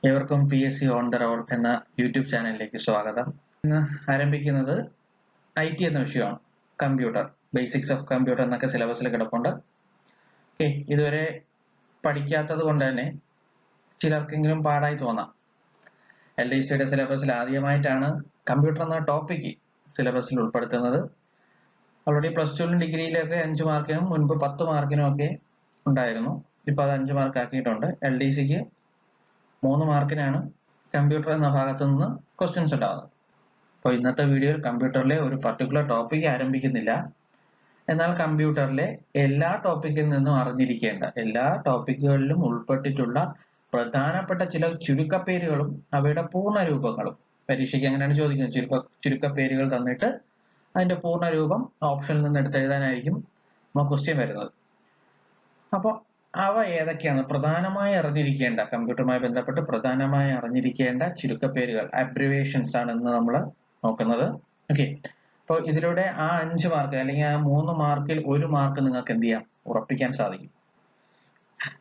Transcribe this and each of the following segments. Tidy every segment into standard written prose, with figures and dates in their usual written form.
ഏവർക്കും PSC on the role എന്ന YouTube ചാനലിലേക്ക് സ്വാഗതം. ഇന്ന് ആരംഭിക്കുന്നത് IT എന്ന വിഷയമാണ്. കമ്പ്യൂട്ടർ, ബേസിക്സ് ഓഫ് കമ്പ്യൂട്ടർ എന്നൊക്കെ സിലബസിൽ കിടപ്പുണ്ട്. ഇതുവരെ പഠിക്കാത്തത് കൊണ്ട് തന്നെ ചിലർക്കെങ്കിലും പാടായി തോന്നാം. LDCയുടെ സിലബസിൽ ആദ്യമായിട്ടാണ് കമ്പ്യൂട്ടർ എന്ന ടോപ്പിക്ക് സിലബസിൽ ഉൾപ്പെടുത്തുന്നത്. ഓൾറെഡി +2 ഡിഗ്രിയിലൊക്കെ 5 മാർക്കിനും മുൻപ് 10 മാർക്കിനും ഒക്കെ ഉണ്ടായിരുന്നു. ഇപ്പോൾ അത് 5 മാർക്ക് ആക്കിയിട്ടുണ്ട്. LDCക്ക് 3 മാർക്കിനാണ് കമ്പ്യൂട്ടർ എന്ന ഭാഗത്തു നിന്ന് ക്വസ്റ്റ്യൻസ് ഉണ്ടാകുന്നത്. അപ്പോൾ ഇന്നത്തെ വീഡിയോയിൽ കമ്പ്യൂട്ടറിലെ ഒരു പർട്ടിക്കുലർ ടോപ്പിക് ആരംഭിക്കുന്നില്ല. എന്നാൽ കമ്പ്യൂട്ടറിലെ എല്ലാ ടോപ്പിക്കിൽ നിന്നും അറിഞ്ഞിരിക്കേണ്ട എല്ലാ ടോപ്പിക്കുകളിലും ഉൾപ്പെട്ടിട്ടുള്ള പ്രധാനപ്പെട്ട ചില ചുരുക്കപ്പേരുകളും അവയുടെ പൂർണ്ണ രൂപങ്ങളും പരീക്ഷയ്ക്ക് അങ്ങനെയാണ് ചോദിക്കുന്നത്. ചുരുക്കപ്പേരുകൾ തന്നിട്ട് അതിന്റെ പൂർണ്ണ രൂപം ഓപ്ഷനിൽ നിന്ന് എടുത്തെഴുതാനായിരിക്കും ക്വസ്റ്റ്യൻ വരുന്നത്. അപ്പോൾ അവ ഏതൊക്കെയാണ് പ്രധാനമായി അറിഞ്ഞിരിക്കേണ്ട, കമ്പ്യൂട്ടറുമായി ബന്ധപ്പെട്ട് പ്രധാനമായി അറിഞ്ഞിരിക്കേണ്ട ചുരുക്കപ്പേരുകൾ, അബ്രിവേഷൻസ് ആണ് ഇന്ന് നമ്മൾ നോക്കുന്നത്. അപ്പോൾ ഇതിലൂടെ ആ 5 മാർക്ക് അല്ലെങ്കിൽ ആ 3 മാർക്കിൽ 1 മാർക്ക് നിങ്ങൾക്ക് എന്ത് ചെയ്യാം, ഉറപ്പിക്കാൻ സാധിക്കും.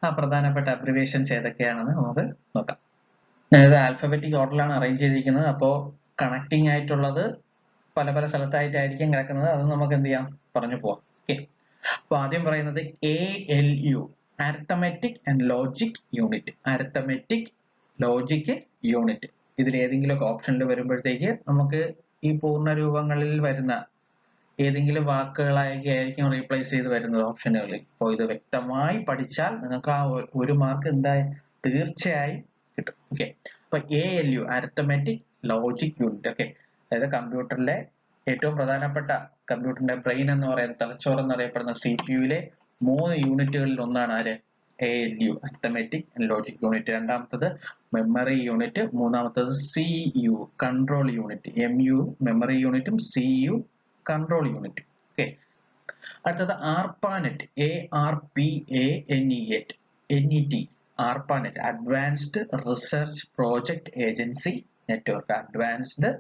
ആ പ്രധാനപ്പെട്ട അബ്രിവേഷൻസ് ഏതൊക്കെയാണെന്ന് നമുക്ക് നോക്കാം. അതായത് ആൽഫബറ്റിക് ഓർഡറിലാണ് അറേഞ്ച് ചെയ്തിരിക്കുന്നത്. അപ്പോൾ കണക്ടിങ് ആയിട്ടുള്ളത് പല പല സ്ഥലത്തായിട്ടായിരിക്കും കിടക്കുന്നത്. അത് നമുക്ക് എന്ത് ചെയ്യാം, പറഞ്ഞു പോവാം. അപ്പോൾ ആദ്യം പറയുന്നത് ALU, arithmetic and logic unit. Arithmetic, logic unit. ഇതിൽ ഏതെങ്കിലും ഓപ്ഷനിൽ വരുമ്പോഴത്തേക്ക് നമുക്ക് ഈ പൂർണ്ണ രൂപങ്ങളിൽ വരുന്ന ഏതെങ്കിലും വാക്കുകളായിരിക്കും റീപ്ലേസ് ചെയ്ത് വരുന്നത് ഓപ്ഷനുകളിൽ. അപ്പോൾ ഇത് വ്യക്തമായി പഠിച്ചാൽ നിങ്ങൾക്ക് ആ 1 മാർക്ക് എന്തായാലും തീർച്ചയായും കിട്ടും. അപ്പൊ ALU, അരിത്തമെറ്റിക് ലോജിക് യൂണിറ്റ്. അതായത് കമ്പ്യൂട്ടറിലെ ഏറ്റവും പ്രധാനപ്പെട്ട, കമ്പ്യൂട്ടറിന്റെ ബ്രെയിൻ എന്ന് പറയുന്ന, തലച്ചോറ് എന്നറിയപ്പെടുന്ന CPU-ലെ 3 യൂണിറ്റുകളിൽ ഒന്നാണ് ആര്, ALU, arithmetic and logic unit. രണ്ടാമത്തത് മെമ്മറി യൂണിറ്റ്, മൂന്നാമത്തത് CU, control unit. MU memory യൂണിറ്റും CU കൺട്രോൾ യൂണിറ്റും. അടുത്തത് ARPANET, ARPANET, ARPANET, advanced research project agency network. Advanced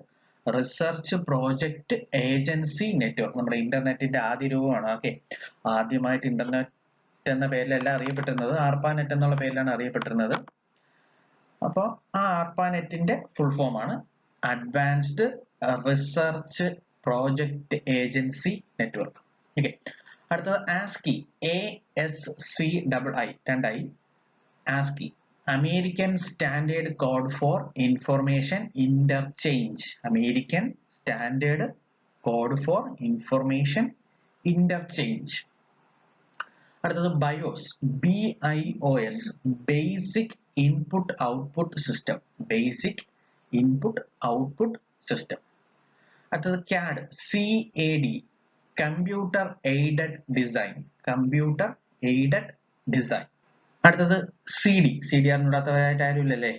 research project agency network. നമ്മുടെ ഇന്റർനെറ്റിന്റെ ആദ്യ രൂപമാണ്. ആദ്യമായിട്ട് ഇന്റർനെറ്റ് എന്ന പേരിലല്ല അറിയപ്പെട്ടിരുന്നത്, ARPANET എന്നുള്ള പേരിലാണ് അറിയപ്പെട്ടിരുന്നത്. അപ്പോൾ ആ ARPANETന്റെ ഫുൾ ഫോം ആണ് advanced research project agency network. അടുത്തത് ASCII, ASCII, 2I, ASCII, American standard code for information interchange. American standard code for information interchange. അടുത്തത് BIOS, BIOS, basic input output system. Basic input output system. അടുത്തത് CAD, CAD, computer aided design. Computer aided design. അടുത്തത് CD അറിഞ്ഞൂടാത്തവരായിട്ട് ആരുമില്ലല്ലേ.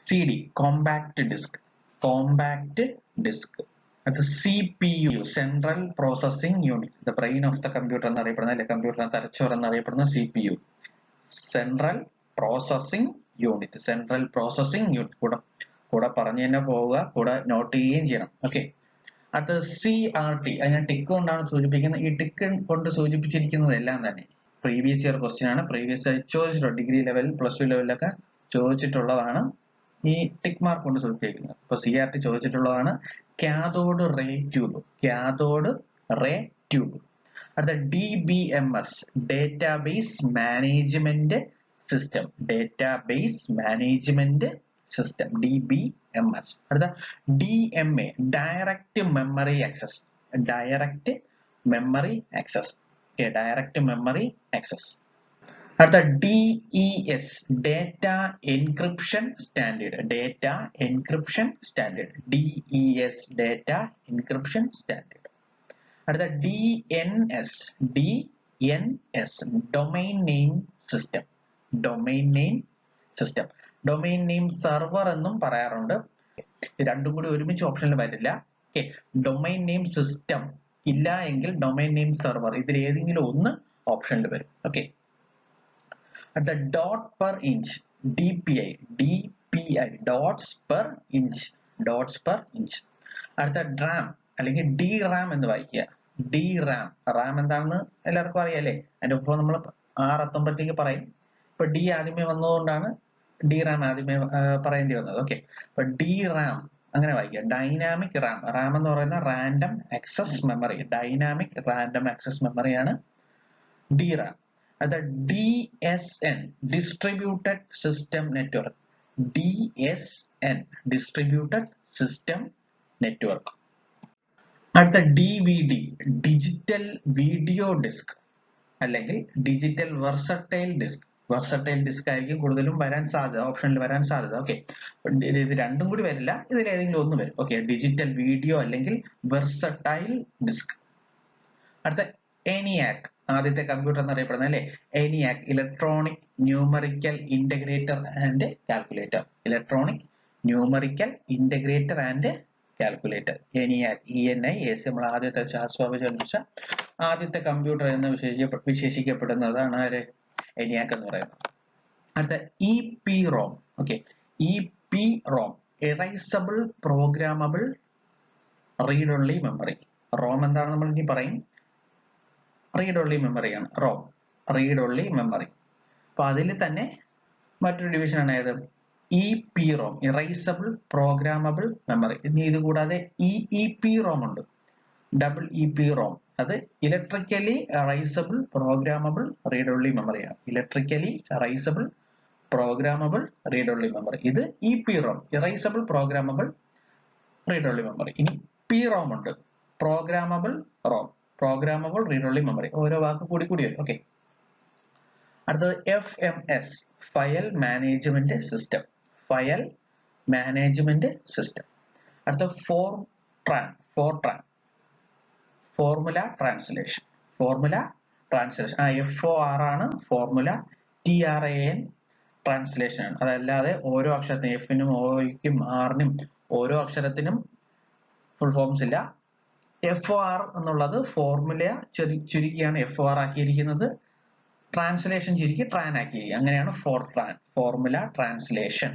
CD, compact disk. Compact disk. അടുത്തത് CPU, central processing unit. The brain of the computer എന്നറിയപ്പെടുന്ന, അല്ലെ കമ്പ്യൂട്ടറിന്റെ തലച്ചോറ് എന്നറിയപ്പെടുന്ന CPU, central processing unit. Central processing unit കൂടെ പറഞ്ഞു തന്നെ പോവുക, കൂടെ നോട്ട് ചെയ്യുകയും ചെയ്യണം. അടുത്തത് CRT, അതിനെ ടിക്ക് കൊണ്ടാണ് സൂചിപ്പിക്കുന്നത്. ഈ ടിക്ക് കൊണ്ട് സൂചിപ്പിച്ചിരിക്കുന്നതെല്ലാം തന്നെ പ്രീവിയസ് ഇയർ ക്വസ്റ്റ്യൻ ആണ്. പ്രീവിയസ് ഇയർ ചോദിച്ചിട്ടുണ്ട്, ഡിഗ്രി ലെവൽ +2 ലെവലിലൊക്കെ ചോദിച്ചിട്ടുള്ളതാണ് ഈ ടിക്ക് മാർക്ക് കൊണ്ട് സൂചിപ്പിക്കുന്നത്. ഇപ്പൊ CRT ചോദിച്ചിട്ടുള്ളതാണ്. Cathode ray tube. Cathode ray tube. അടുത്ത DBMS, database management system. Database management system, DBMS. അടുത്ത DMA, direct memory access. Direct memory access. Direct memory access. അടുത്ത DES, data encryption standard. Data encryption standard. DES, data encryption standard. അടുത്ത DNS, domain name system. Domain name system. Domain name server എന്നും പറയാറുണ്ട്. രണ്ടും കൂടി ഒരുമിച്ച് ഓപ്ഷനിൽ വരില്ല. Domain name system ഇല്ല എങ്കിൽ ഡൊമൈൻ നെയിം സെർവർ, ഇതിൽ ഏതെങ്കിലും ഒന്ന് ഓപ്ഷനിൽ വരും. അടുത്ത dot per inch, DPI, dots per inch. Dots per inch. അടുത്ത DRAM അല്ലെങ്കിൽ DRAM എന്ന് വായിക്കുക. DRAM, റാം എന്താണെന്ന് എല്ലാവർക്കും അറിയാം അല്ലേ. അതിന്റെ ഒപ്പം നമ്മൾ R എത്തുമ്പോഴത്തേക്ക് പറയും. ഇപ്പൊ D ആദ്യമേ വന്നതുകൊണ്ടാണ് DRAM ആദ്യമേ പറയേണ്ടി വന്നത്. ഓക്കെ, അപ്പൊ DRAM അങ്ങനെ വായിക്കുക. ഡൈനാമിക് റാം. റാം എന്ന് പറയുന്ന random access memory. Dynamic random access മെമ്മറിയാണ് DRAM. അത് DSN distributed system network. DSN distributed system network. അടുത്ത DVD ഡിജിറ്റൽ വീഡിയോ ഡിസ്ക് അല്ലെങ്കിൽ digital versatile disc. Versatile disc ആയിരിക്കും കൂടുതലും വരാൻ സാധ്യത, ഓപ്ഷനിൽ വരാൻ സാധ്യത. ഓക്കെ, ഇത് രണ്ടും കൂടി വരില്ല, ഇതിൽ ഏതെങ്കിലും ഒന്ന് വരും. ഓക്കെ, ഡിജിറ്റൽ വീഡിയോ അല്ലെങ്കിൽ വെർസറ്റൈൽ ഡിസ്ക്. അടുത്ത ENIAC, ആദ്യത്തെ കമ്പ്യൂട്ടർ എന്നറിയപ്പെടുന്നത് അല്ലെ, ENIAC electronic numerical integrator and calculator. Electronic numerical integrator and calculator. ENIAC, ENIAC നമ്മൾ ആദ്യത്തെ ചാൾസ് ബാബേജ് കണ്ടുപിടിച്ച ആദ്യത്തെ കമ്പ്യൂട്ടർ എന്ന് വിശേഷിക്കപ്പെടുന്നതാണ് ആര്, ENIAC എന്ന് പറയുന്നത്. അടുത്ത EPROM. Okay, EPROM erasable programmable read only memory. ROM എന്താണ് നമ്മൾ ഇനി പറയും, റീഡ് ഓൺലി മെമ്മറിയാണ് റോം, റീഡ് ഓൺലി മെമ്മറി. അപ്പൊ അതിൽ തന്നെ മറ്റൊരു ഡിവിഷൻ ആണ് ഏത്, EPROM ഇറൈസബിൾ പ്രോഗ്രാമബിൾ മെമ്മറി. ഇനി ഇത് കൂടാതെ EEPROM ഉണ്ട്, ഡബിൾ EPROM. അത് electrically erasable programmable read only മെമ്മറിയാണ്. Electrically erasable programmable read only memory. ഇത് EPROM erasable programmable read only memory. ഇനി PROM ഉണ്ട്, programmable ROM, programmable read only memory. ഓരോ വാക്ക് കൂടി കൂടി വരും. ഓക്കെ, അടുത്തത് FMS file management system. File management system. അടുത്ത FORTRAN, formula translation. Formula translation FOR ആണ് ഫോർമുല, TRAN ട്രാൻസ്ലേഷൻ ആണ്. അതല്ലാതെ ഓരോ അക്ഷരത്തിനും F-നും Oയ്ക്കും R-നും ഓരോ അക്ഷരത്തിനും ഫുൾ ഫോംസ് ഇല്ല. FOR എന്നുള്ളത് ഫോർമുല ചുരുക്കിയാണ് FOR ആക്കിയിരിക്കുന്നത്, ട്രാൻസ്ലേഷൻ ചുരുക്കി ട്രാൻ ആക്കിയിരിക്കുക. അങ്ങനെയാണ് FORTRAN, ഫോർമുല ട്രാൻസ്ലേഷൻ.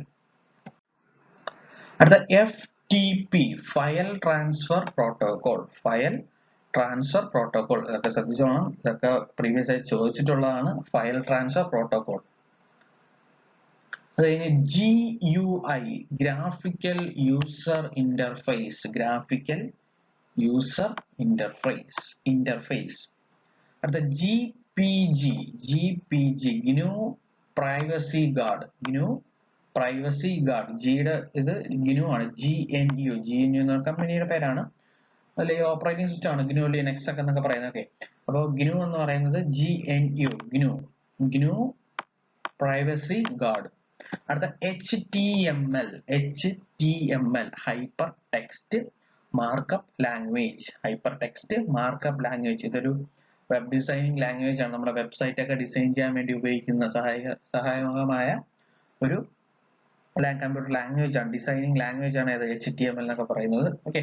അടുത്ത FTP file transfer protocol. File transfer protocol ഇതൊക്കെ ശ്രദ്ധിച്ചോണം, ഇതൊക്കെ പ്രീവിയസ് ആയി ചോദിച്ചിട്ടുള്ളതാണ്. File transfer protocol. അത് കഴിഞ്ഞ് GUI graphical user interface. Graphical user interface. അടുത്ത GPG GNU privacy guard. GNU privacy guard. ജിയുടെ ഇത് GNU ആണ്. GNU എന്ന കമ്പനിയുടെ പേരാണ്, അല്ലെങ്കിൽ ഓപ്പറേറ്റിംഗ് സിസ്റ്റം ആണ്. GNU ലിനക്സ് ഒക്കെ എന്നൊക്കെ പറയുന്നതൊക്കെ. അപ്പോൾ GNU എന്ന് പറയുന്നത് GNU പ്രൈവസി ഗാർഡ്. അടുത്ത HTML hyper text markup language. Hyper text markup language ഇതൊരു വെബ് ഡിസൈനിങ് ലാംഗ്വേജ് ആണ്. നമ്മുടെ വെബ്സൈറ്റ് ഒക്കെ ഡിസൈൻ ചെയ്യാൻ വേണ്ടി ഉപയോഗിക്കുന്ന സഹായകമായ ഒരു കമ്പ്യൂട്ടർ ലാംഗ്വേജ് ആണ്, ഡിസൈനിങ് ലാംഗ്വേജ് ആണ് ഇത് HTML എന്നൊക്കെ പറയുന്നത്. ഓക്കെ,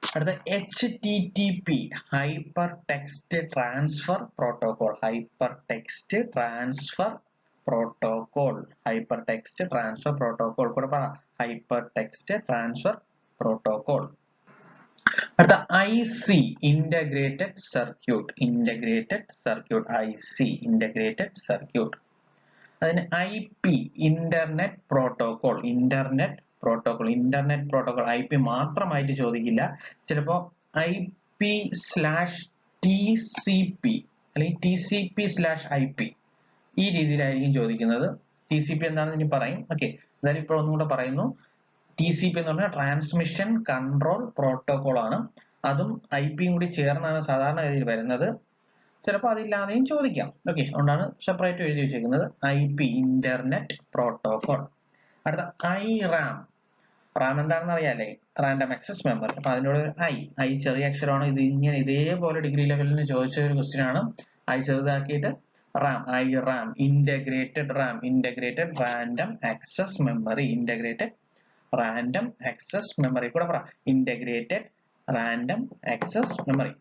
അടുത്ത HTTP hyper text transfer protocol. Hyper text transfer protocol. Hyper text transfer protocol കൂടെ പറ, ഹൈപ്പർ ടെക്സ്റ്റ് ട്രാൻസ്ഫർ പ്രോട്ടോകോൾ. അടുത്ത IC integrated circuit. IC integrated circuit. അതിന് IP internet protocol. Internet protocol IP മാത്രമായിട്ട് ചോദിക്കില്ല. ചിലപ്പോ IP/TCP അല്ലെങ്കിൽ TCP/IP ഈ രീതിയിലായിരിക്കും ചോദിക്കുന്നത്. TCP എന്താണെന്ന് ഇനി പറയും. ഓക്കെ, എന്തായാലും ഇപ്പോൾ ഒന്നുകൂടെ പറയുന്നു. TCP എന്ന് പറഞ്ഞാൽ ട്രാൻസ്മിഷൻ കൺട്രോൾ പ്രോട്ടോകോൾ ആണ്. അതും IP-യും കൂടി ചേർന്നാണ് സാധാരണ ഗതിയിൽ വരുന്നത്. ചിലപ്പോൾ അതില്ലാതെയും ചോദിക്കാം. ഓക്കെ, അതുകൊണ്ടാണ് സെപ്പറേറ്റ് എഴുതി വെച്ചിരിക്കുന്നത്. IP internet protocol. അടുത്ത IRAM. റാം എന്താണെന്ന് അറിയാലേ, റാൻഡം ആക്സസ് മെമ്മറി. അപ്പൊ അതിനോട് I ചെറിയ അക്ഷരമാണ്. ഇത് ഇങ്ങനെ ഇതേപോലെ ഡിഗ്രി ലെവലിന് ചോദിച്ച ഒരു ക്വസ്റ്റ്യൻ ആണ്. I ചെറുതാക്കിയിട്ട് IRAM integrated random access memory. Random access memory കൂടെ പറ, ഇന്റഗ്രേറ്റഡ് റാൻഡം ആക്സസ് മെമ്മറി.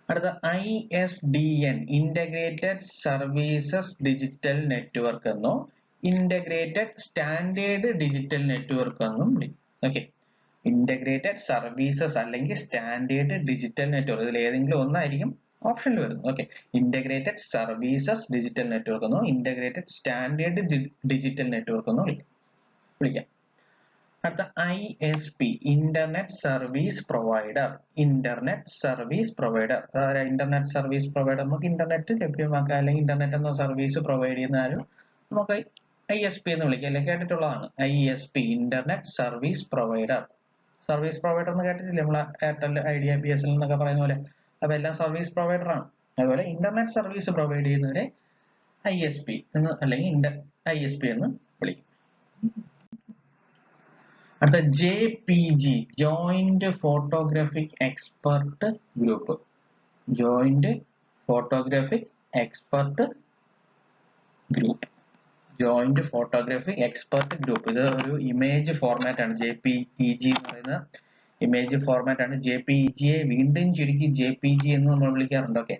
അടുത്ത ISDN integrated services digital network എന്നോ ഇന്റഗ്രേറ്റഡ് സ്റ്റാൻഡേർഡ് ഡിജിറ്റൽ നെറ്റ്വർക്ക് എന്നും വിളിക്കും. ഓക്കെ, ഇന്റഗ്രേറ്റഡ് സർവീസസ് അല്ലെങ്കിൽ സ്റ്റാൻഡേർഡ് ഡിജിറ്റൽ നെറ്റ്വർക്ക് ഇതിൽ ഏതെങ്കിലും ഒന്നായിരിക്കും ഓപ്ഷനിൽ വരുന്നു. Okay, integrated services digital network എന്നോ ഇന്റഗ്രേറ്റഡ് സ്റ്റാൻഡേർഡ് ഡിജിറ്റൽ നെറ്റ്വർക്ക് എന്നോ വിളിക്കാം. അടുത്ത ISP, internet service provider. Internet service provider, അതായത് ഇന്റർനെറ്റ് സർവീസ് പ്രൊവൈഡർ നമുക്ക് ഇന്റർനെറ്റ് ലഭ്യമാക്കുക അല്ലെങ്കിൽ ഇന്റർനെറ്റ് എന്ന സർവീസ് പ്രൊവൈഡ് ചെയ്യുന്ന ആരും നമുക്ക് ISP എന്ന് വിളിക്കാം, അല്ലെങ്കിൽ കേട്ടിട്ടുള്ളതാണ്. ISP, internet service provider. Service provider എന്ന് കേട്ടിട്ടില്ലേ നമ്മൾ? എയർടെൽ, ഐഡിയ, BSNL എന്നൊക്കെ പറയുന്ന പോലെ. അപ്പൊ എല്ലാം സർവീസ് പ്രൊവൈഡർ ആണ്. അതുപോലെ ഇന്റർനെറ്റ് സർവീസ് പ്രൊവൈഡ് ചെയ്യുന്നവരെ ISP എന്ന് അല്ലെങ്കിൽ ISP എന്ന് വിളിക്കും. അടുത്ത JPG, joint photographic expert group. Joint photographic expert group. Joint photographic expert group. ഇത് ഒരു ഇമേജ് ഫോർമാറ്റ് ആണ്. JPEG എന്ന് പറയുന്ന ഇമേജ് ഫോർമാറ്റ് ആണ്. JPEG യെ വീണ്ടും ചുരുക്കി JPG എന്ന് നമ്മൾ വിളിക്കാറുണ്ട്. ഓക്കെ,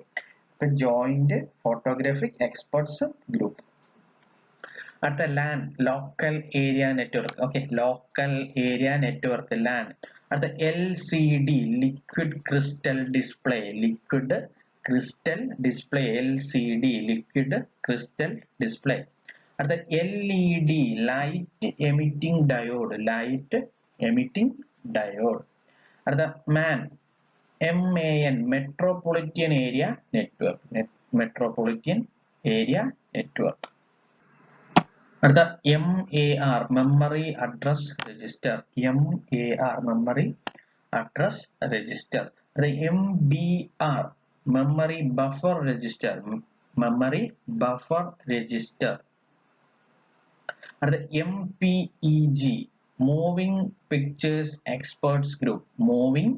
ഇപ്പൊ ജോയിന്റ് ഫോട്ടോഗ്രാഫിക് എക്സ്പെർട്സ് ഗ്രൂപ്പ്. അടുത്ത LAN, local area network. Okay, local area network, LAN. അടുത്ത LCD, liquid crystal display. Liquid crystal display, LCD, liquid crystal display. അടുത്ത LED, light emitting diode. Light emitting diode. അടുത്ത MAN, MAN, metropolitan area network. Metropolitan area network. അടുത്ത MAR, memory address register. MAR, memory address register. അടുത്ത MBR, memory buffer register. Memory buffer register. അടുത്ത MPEG, moving pictures experts group. Moving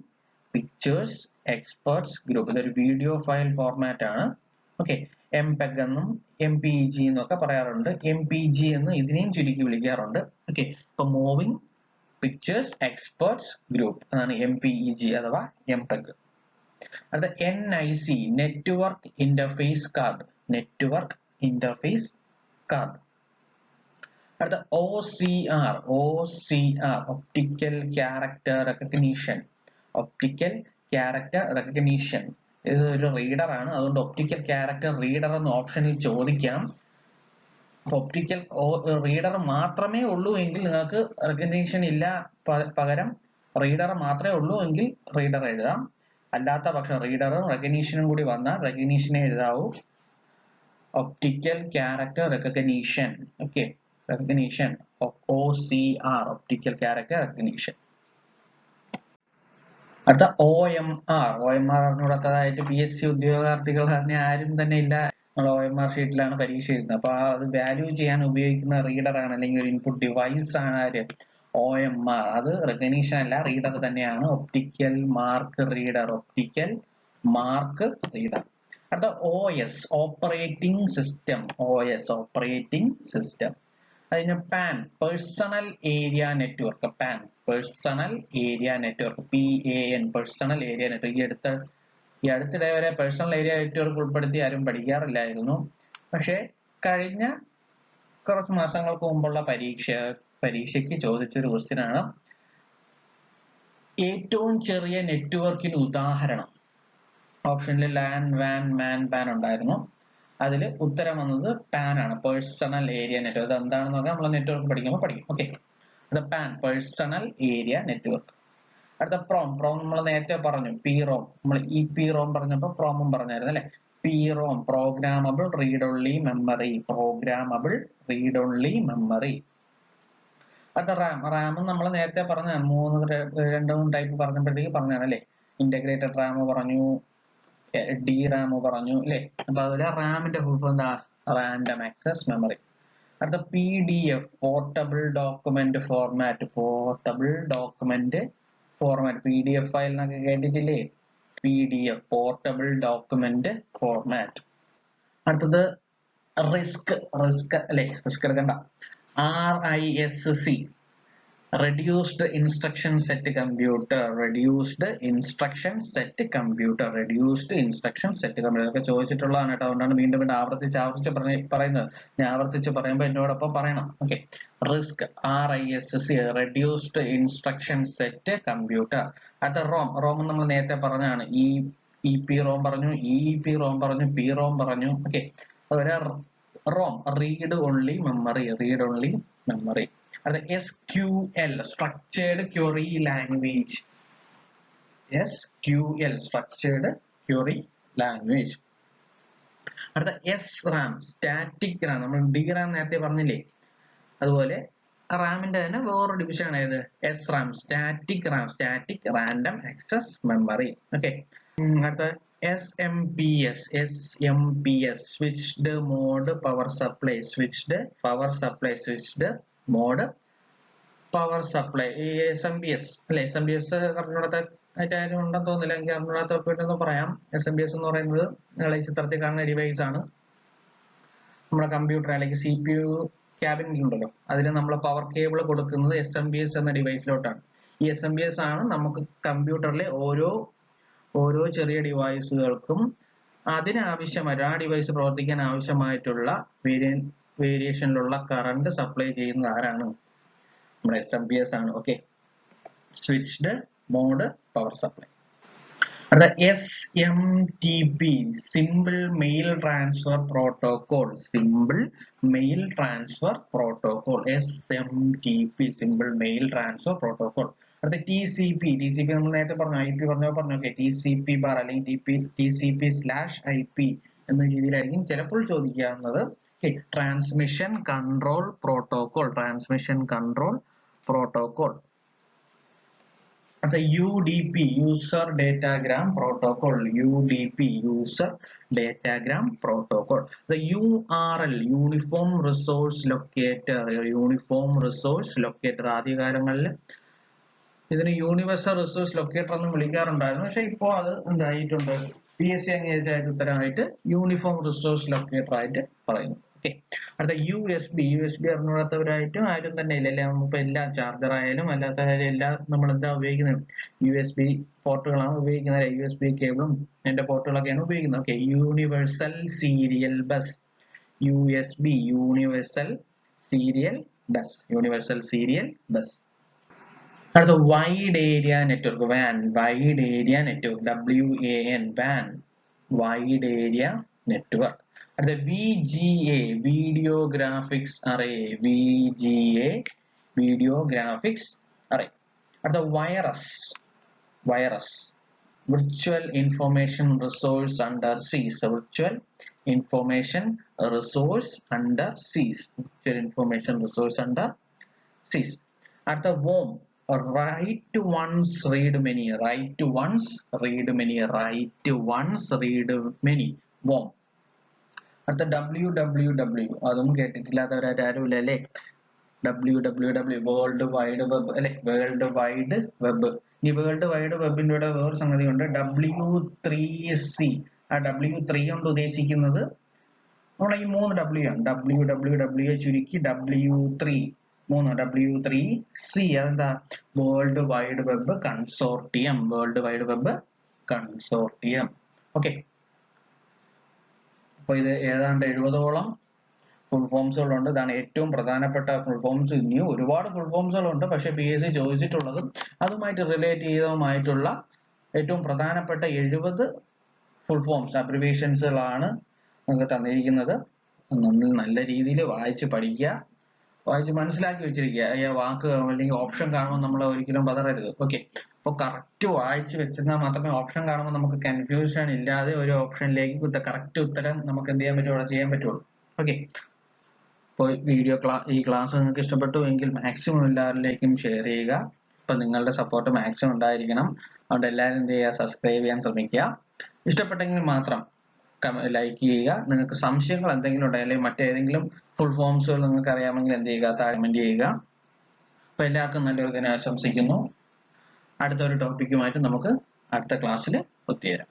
pictures experts group. ഇതൊരു video file format ആണ്. Okay, MPEG എന്നും MPEG എന്നൊക്കെ പറയാറുണ്ട്. MPG എന്ന് ഇതിനെയും ചുരുക്കി വിളിക്കാറുണ്ട്. ഓക്കെ, ഇപ്പൊ മൂവിംഗ് പിക്ചേഴ്സ് എക്സ്പെർട്സ് ഗ്രൂപ്പ് അതാണ് MPEG അഥവാ MPEG. അടുത്ത NIC, network interface card. Network interface card. അടുത്ത OCR, optical character recognition. Optical character recognition. ഇത് ഒരു റീഡർ ആണ്, അതുകൊണ്ട് ഒപ്റ്റിക്കൽ ക്യാരക്ടർ റീഡർ എന്ന ഓപ്ഷനിൽ ചോദിക്കാം. ഒപ്റ്റിക്കൽ റീഡർ മാത്രമേ ഉള്ളൂ എങ്കിൽ നിങ്ങൾക്ക് റെക്കഗ്നിഷൻ ഇല്ല, പകരം റീഡർ മാത്രമേ ഉള്ളൂ എങ്കിൽ റീഡർ എഴുതാം. അല്ലാത്ത പക്ഷം റീഡറും റെക്കഗ്നിഷനും കൂടി വന്നാൽ റെക്കഗ്നിഷനെ എഴുതാവൂ. Optical character recognition. Okay, recognition, OCR, optical character recognition. അടുത്ത OMR. അറിഞ്ഞുകൂടാത്തതായിട്ട് PSC ഉദ്യോഗാർത്ഥികൾ തന്നെ ആരും തന്നെ ഇല്ല. നമ്മൾ OMR ഷീറ്റിലാണ് പരീക്ഷ എഴുതുന്നത്. അപ്പൊ അത് വാല്യൂ ചെയ്യാൻ ഉപയോഗിക്കുന്ന റീഡർ ആണ്, അല്ലെങ്കിൽ ഒരു ഇൻപുട്ട് ഡിവൈസ് ആണ് ആര്? OMR. അത് റെക്കഗ്നിഷൻ അല്ല, റീഡർ തന്നെയാണ്. Optical mark reader. Optical mark reader. അടുത്ത OS, operating system. OS, operating system. അതിന് PAN, personal area network. PAN, personal area network. PAN, personal area network. ഈ അടുത്തിടെ വരെ പേഴ്സണൽ ഏരിയ നെറ്റ്വർക്ക് ഉൾപ്പെടുത്തി ആരും പഠിക്കാറില്ലായിരുന്നു. പക്ഷെ കഴിഞ്ഞ കുറച്ച് മാസങ്ങൾക്ക് മുമ്പുള്ള പരീക്ഷയ്ക്ക് ചോദിച്ചൊരു ക്വസ്റ്റ്യൻ ആണ്. ഏറ്റവും ചെറിയ നെറ്റ്വർക്കിന് ഉദാഹരണം. ഓപ്ഷനിൽ LAN, WAN, MAN, PAN ഉണ്ടായിരുന്നു. അതിൽ ഉത്തരം വന്നത് PAN ആണ്, പേഴ്സണൽ ഏരിയ നെറ്റ്വർക്ക്. അത് എന്താണെന്ന് പറഞ്ഞാൽ നമ്മൾ നെറ്റ്വർക്ക് പഠിക്കുമ്പോൾ പഠിക്കും. ഓക്കെ, അത് PAN, പേഴ്സണൽ ഏരിയ നെറ്റ്വർക്ക്. അടുത്ത PROM. നമ്മൾ നേരത്തെ പറഞ്ഞു. PROM, നമ്മൾ EPROM പറഞ്ഞപ്പോൾ PROM പറഞ്ഞായിരുന്നു അല്ലെ? PROM, programmable read only memory. Programmable read only memory. അടുത്ത RAM നമ്മൾ നേരത്തെ പറഞ്ഞാണ്. രണ്ട് മൂന്ന് ടൈപ്പ് പറഞ്ഞപ്പോഴത്തേക്ക് പറഞ്ഞാണ് അല്ലെ? ഇന്റഗ്രേറ്റഡ് RAM പറഞ്ഞു, DRAM പറഞ്ഞു അല്ലെ? അപ്പൊ അതുപോലെ റാമിന്റെ ഫുൾ ഫോം എന്താ? Random access memory. അടുത്ത PDF, portable document format. Portable document format. PDF file എന്നൊക്കെ കേട്ടിട്ടില്ലേ? PDF, portable document format. അടുത്തത് RISC അല്ലെ? RISC എടുക്കണ്ട. RISC, reduced instruction set computer. reduced instruction set computer. reduced instruction set computer ഒക്കെ ചോദിച്ചിട്ടുള്ളതാണ് കേട്ടോ. അതുകൊണ്ടാണ് വീണ്ടും ആവർത്തിച്ച് പറയുന്നത്. ഞാൻ ആവർത്തിച്ച് പറയുമ്പോൾ എന്നോടൊപ്പം പറയണം. Okay, RISC, RISC, reduced instruction set computer. അടുത്ത ROM. നമ്മൾ നേരത്തെ പറഞ്ഞാണ്. ഈ EPROM പറഞ്ഞു, EEPROM പറഞ്ഞു, PROM പറഞ്ഞു. ഓക്കെ, അതുപോലെ ROM, read only memory, read only memory. അത് SQL, structured query language. SQL, structured query language. അടുത്ത SRAM, static RAM. നമ്മൾ DRAM നേരത്തെ പറഞ്ഞില്ലേ, അതുപോലെ റാമിന്റെ തന്നെ വേറൊരു ഡിവിഷൻ ആണ് ഏത്? SRAM, static ram, static random access memory. Okay, അടുത്ത SMPS, switched mode power supply, switched power supply, switched mode power supply. ഈ SMPS അല്ലെ, SMPS പറഞ്ഞിടത്ത് ആരും ഉണ്ടെന്ന് തോന്നുന്നില്ല, എനിക്ക് അറിഞ്ഞിടത്തൊക്കെ പറയാം. SMPS എന്ന് പറയുന്നത് നിങ്ങൾ ഈ ചിത്രത്തിൽ കാണുന്ന ഡിവൈസ് ആണ്. നമ്മുടെ കമ്പ്യൂട്ടർ അല്ലെങ്കിൽ CPU ക്യാബിനിൽ ഉണ്ടല്ലോ, അതിന് നമ്മൾ പവർ കേബിൾ കൊടുക്കുന്നത് SMPS എന്ന ഡിവൈസിലോട്ടാണ്. ഈ SMPS ആണ് നമുക്ക് കമ്പ്യൂട്ടറിലെ ഓരോ ചെറിയ ഡിവൈസുകൾക്കും അതിനാവശ്യമായിട്ട് ആ ഡിവൈസ് പ്രവർത്തിക്കാൻ ആവശ്യമായിട്ടുള്ള വേരിയേഷനിലുള്ള കറണ്ട് സപ്ലൈ ചെയ്യുന്നത് ആരാണ്? നമ്മുടെ SMPS ആണ്. Okay, switched mode power supply. അടുത്ത SMTP, simple mail transfer protocol, simple mail transfer protocol, SMTP, simple mail transfer protocol. അടുത്ത TCP നമ്മൾ നേരത്തെ പറഞ്ഞു, IP പറഞ്ഞു. ഓക്കെ, TCP ബാർ അല്ലെങ്കിൽ TCP/IP എന്ന രീതിയിലായിരിക്കും ചിലപ്പോൾ ചോദിക്കാവുന്നത്. Transmission control protocol, transmission control protocol. അടുത്ത UDP, user datagram protocol, UDP, user datagram protocol. URL, uniform resource locator, uniform resource locator. ആദ്യകാലങ്ങളിൽ ഇതിന് യൂണിവേഴ്സൽ റിസോഴ്സ് ലൊക്കേറ്റർ എന്ന് വിളിക്കാറുണ്ടായിരുന്നു, പക്ഷെ ഇപ്പോൾ അത് എന്തായിട്ടുണ്ട്, PSC അംഗീകരിച്ചായിട്ട് ഉത്തരമായിട്ട് യൂണിഫോം റിസോഴ്സ് ലൊക്കേറ്റർ ആയിട്ട് പറയുന്നു. ഓക്കെ, അടുത്ത USB അറിഞ്ഞിടത്തവരായിട്ടും ആരും തന്നെ ഇല്ല അല്ലെ. നമ്മളിപ്പോൾ എല്ലാ ചാർജർ ആയാലും അല്ലാത്ത എല്ലാം നമ്മൾ എന്താ ഉപയോഗിക്കുന്നത്? USB പോർട്ടുകളാണ് ഉപയോഗിക്കുന്നത്. USB കേബിളും അതിന്റെ പോർട്ടുകളൊക്കെയാണ് ഉപയോഗിക്കുന്നത്. Okay, universal serial bus, USB, universal serial bus, universal serial bus. അടുത്ത wide area network, WAN, wide area network, WAN, WAN, wide area network. അടുത്ത VGA, video graphics array, VGA, video graphics array. അടുത്ത virus, virtual information resource under siege, virtual information resource under siege, virtual information resource under siege. അടുത്ത WOM, write once read many, write once read many, write once read many, WOM. അടുത്ത WWW, അതും കേട്ടിട്ടില്ലാത്തവരായിട്ട് ആരുമില്ല അല്ലേ. WWW, world wide web അല്ലെ, world wide web. ഈ world wide വെബിന്റെ കൂടെ വേറൊരു സംഗതി ഉണ്ട്, W3C. ആ W3 കൊണ്ട് ഉദ്ദേശിക്കുന്നത് നമ്മളെ ഈ 3 W ആണ്. WWW ചുരുക്കി W3, W3C. അതെന്താ? World wide web consortium, world wide web consortium. Okay, അപ്പൊ ഇത് ഏതാണ്ട് 70ഓളം ഫുൾ ഫോംസുകളുണ്ട്. ഇതാണ് ഏറ്റവും പ്രധാനപ്പെട്ട ഫുൾ ഫോംസ്. ഇനിയും ഒരുപാട് ഫുൾ ഫോംസുകളുണ്ട്, പക്ഷെ PSC ചോദിച്ചിട്ടുള്ളതും അതുമായിട്ട് റിലേറ്റ് ചെയ്തതുമായിട്ടുള്ള ഏറ്റവും പ്രധാനപ്പെട്ട 70 ഫുൾ ഫോംസ്, അബ്രിവിയേഷൻസുകളാണ് നിങ്ങൾക്ക് തന്നിരിക്കുന്നത്. നല്ല രീതിയിൽ വായിച്ച് പഠിക്കുക, വായിച്ച് മനസ്സിലാക്കി വെച്ചിരിക്കുക. വാക്ക് അല്ലെങ്കിൽ ഓപ്ഷൻ കാണുമ്പോൾ നമ്മൾ ഒരിക്കലും പതറരുത്. ഓക്കെ, അപ്പോൾ കറക്റ്റ് വായിച്ച് വെച്ചിരുന്നാൽ മാത്രമേ ഓപ്ഷൻ കാണുമ്പോൾ നമുക്ക് കൺഫ്യൂഷൻ ഇല്ലാതെ ഒരു ഓപ്ഷനിലേക്ക് കറക്റ്റ് ഉത്തരം നമുക്ക് എന്ത് ചെയ്യാൻ പറ്റുള്ളൂ, ചെയ്യാൻ പറ്റുള്ളൂ. ഓക്കെ, അപ്പോൾ ഈ ക്ലാസ് നിങ്ങൾക്ക് ഇഷ്ടപ്പെട്ടു എങ്കിൽ മാക്സിമം എല്ലാവരിലേക്കും ഷെയർ ചെയ്യുക. അപ്പൊ നിങ്ങളുടെ സപ്പോർട്ട് മാക്സിമം ഉണ്ടായിരിക്കണം. അതുകൊണ്ട് എല്ലാവരും എന്ത് ചെയ്യുക, സബ്സ്ക്രൈബ് ചെയ്യാൻ ശ്രമിക്കുക. ഇഷ്ടപ്പെട്ടെങ്കിൽ മാത്രം ലൈക്ക് ചെയ്യുക. നിങ്ങൾക്ക് സംശയങ്ങൾ എന്തെങ്കിലും ഉണ്ടെങ്കിൽ അല്ലെങ്കിൽ മറ്റേതെങ്കിലും ഫുൾ ഫോംസുകൾ നിങ്ങൾക്ക് അറിയാമെങ്കിൽ എന്ത് ചെയ്യുക, കമന്റ് ചെയ്യുക. അപ്പൊ എല്ലാവർക്കും നല്ലൊരു ദിനം ആശംസിക്കുന്നു. അടുത്തൊരു ടോപ്പിക്കുമായിട്ട് നമുക്ക് അടുത്ത ക്ലാസ്സിൽ ഒത്തുചേരാം.